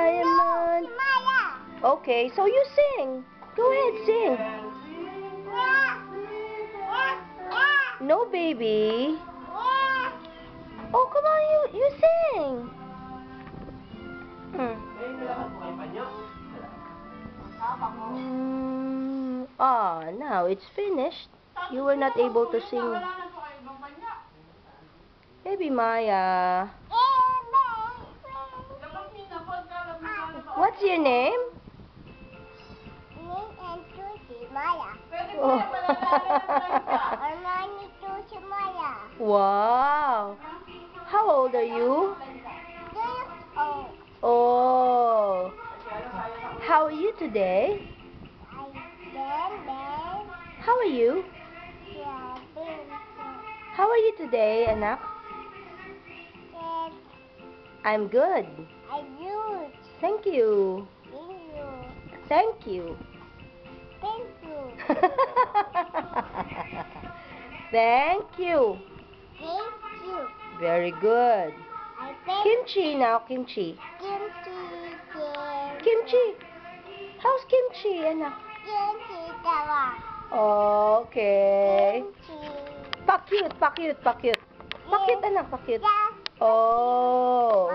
diamond. Okay, so you sing. Go ahead, sing. No, baby. Oh, come on, you sing. Now it's finished. You were not able to sing. Baby Maya. What's your name? Oh. Wow. How old are you? Oh. How are you today? How are you? How are you today, anak? I'm good. Thank you. Thank you. Thank you. Very good. Kimchi now, kimchi. Kimchi. How's kimchi, anak? Okay. Pa-cute, pa-cute, pa-cute. Pa-cute, anak, pa-cute. Oh.